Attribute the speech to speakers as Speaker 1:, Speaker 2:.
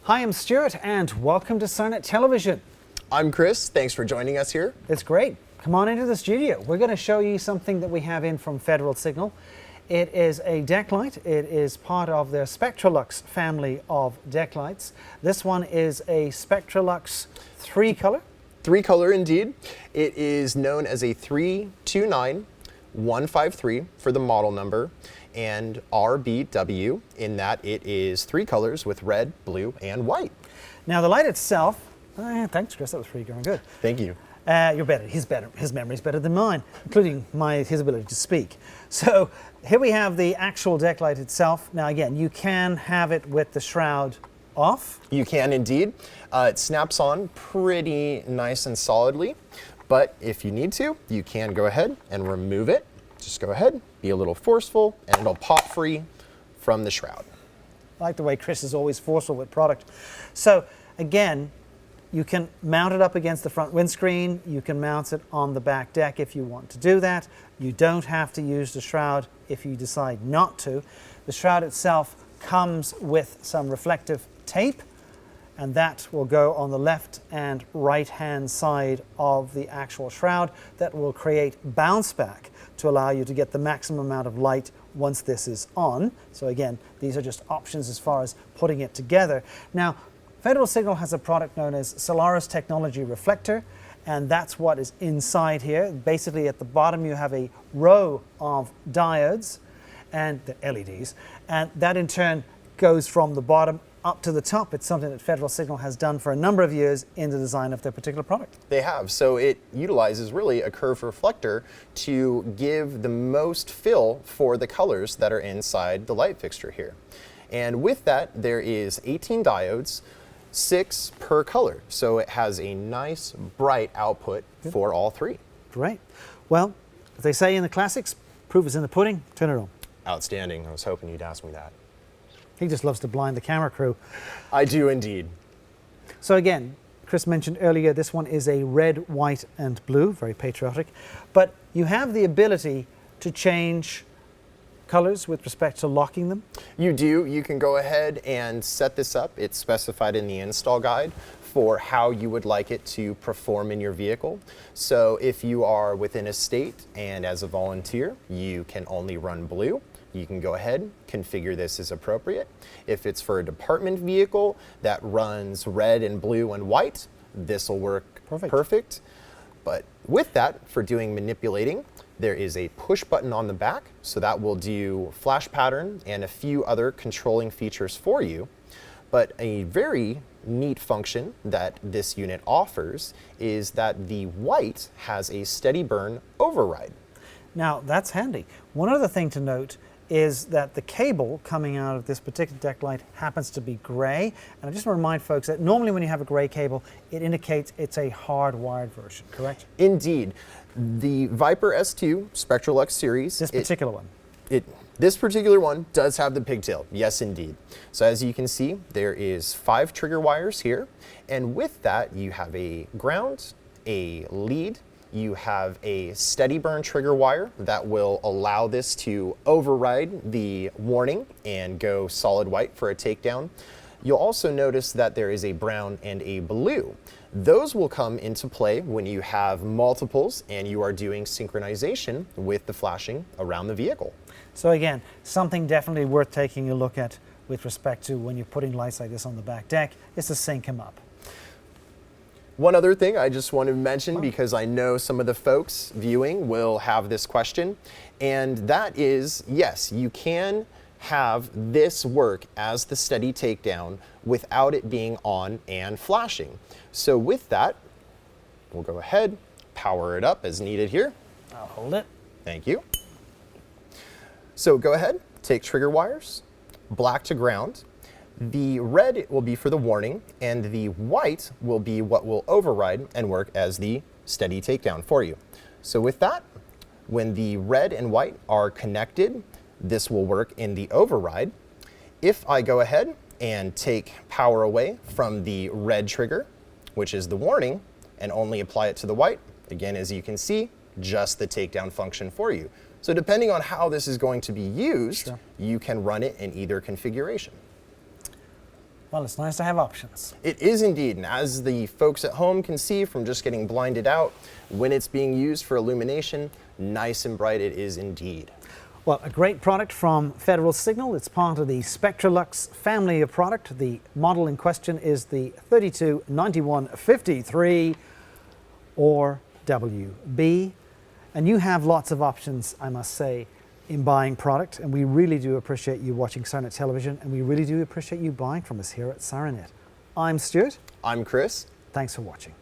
Speaker 1: Hi, I'm Stuart, and welcome to SIRENNET Television.
Speaker 2: I'm Chris. Thanks for joining us here.
Speaker 1: It's great. Come on into the studio. We're going to show you something that we have in from Federal Signal. It is a deck light. It is part of their SpectraLux family of deck lights. This one is a SpectraLux 3-color.
Speaker 2: 3-color indeed. It is known as a 329153 for the model number, and RBW in that it is 3 colors with red, blue, and white.
Speaker 1: Now the light itself, thanks Chris, that was pretty darn good.
Speaker 2: Thank you.
Speaker 1: You're better. His memory's better than mine, including his ability to speak. So here we have the actual deck light itself. Now again, you can have it with the shroud off.
Speaker 2: You can indeed. It snaps on pretty nice and solidly, but if you need to, you can go ahead and remove it. Just go ahead, be a little forceful, and it'll pop free from the shroud.
Speaker 1: I like the way Chris is always forceful with product. So again, you can mount it up against the front windscreen. You can mount it on the back deck if you want to do that. You don't have to use the shroud if you decide not to. The shroud itself comes with some reflective tape, and that will go on the left and right hand side of the actual shroud. That will create bounce back to allow you to get the maximum amount of light once this is on. So again, these are just options as far as putting it together. Now, Federal Signal has a product known as Solaris technology reflector, and that's what is inside here. Basically at the bottom you have a row of diodes and the LEDs, and that in turn goes from the bottom up to the top. It's something that Federal Signal has done for a number of years in the design of their particular product.
Speaker 2: They have. So it utilizes really a curved reflector to give the most fill for the colors that are inside the light fixture here. And with that, there is 18 diodes, 6 per color. So it has a nice bright output for all 3.
Speaker 1: Great. Well, as they say in the classics, proof is in the pudding. Turn it on.
Speaker 2: Outstanding. I was hoping you'd ask me that.
Speaker 1: He just loves to blind the camera crew.
Speaker 2: I do indeed.
Speaker 1: So again, Chris mentioned earlier, this one is a red, white, and blue, very patriotic. But you have the ability to change colors with respect to locking them.
Speaker 2: You do. You can go ahead and set this up. It's specified in the install guide for how you would like it to perform in your vehicle. So if you are within a state and as a volunteer, you can only run blue. You can go ahead, configure this as appropriate. If it's for a department vehicle that runs red and blue and white, this will work perfect. But with that, for doing manipulating, there is a push button on the back, so that will do flash pattern and a few other controlling features for you. But a very neat function that this unit offers is that the white has a steady burn override.
Speaker 1: Now that's handy. One other thing to note is that the cable coming out of this particular deck light happens to be gray. And I just want to remind folks that normally when you have a gray cable, it indicates it's a hardwired version, correct?
Speaker 2: Indeed. The Viper S2 SpectraLux series.
Speaker 1: This particular one.
Speaker 2: This particular one does have the pigtail, yes indeed. So as you can see, there is 5 trigger wires here. And with that, you have a ground, a lead, you have a steady burn trigger wire that will allow this to override the warning and go solid white for a takedown. You'll also notice that there is a brown and a blue. Those will come into play when you have multiples and you are doing synchronization with the flashing around the vehicle.
Speaker 1: So again, something definitely worth taking a look at with respect to when you're putting lights like this on the back deck is to sync them up.
Speaker 2: One other thing I just want to mention, because I know some of the folks viewing will have this question, and that is, yes, you can have this work as the steady takedown without it being on and flashing. So with that, we'll go ahead, power it up as needed here.
Speaker 1: I'll hold it.
Speaker 2: Thank you. So go ahead, take trigger wires, black to ground. The red will be for the warning, and the white will be what will override and work as the steady takedown for you. So with that, when the red and white are connected, this will work in the override. If I go ahead and take power away from the red trigger, which is the warning, and only apply it to the white, again, as you can see, just the takedown function for you. So depending on how this is going to be used, you can run it in either configuration.
Speaker 1: Well, it's nice to have options.
Speaker 2: It is indeed, and as the folks at home can see from just getting blinded out, when it's being used for illumination, nice and bright it is indeed.
Speaker 1: Well, a great product from Federal Signal. It's part of the SpectraLux family of product. The model in question is the 329153 or WB. And you have lots of options, I must say, in buying product. And we really do appreciate you watching SIRENNET Television, and we really do appreciate you buying from us here at SIRENNET. I'm Stuart.
Speaker 2: I'm Chris.
Speaker 1: Thanks for watching.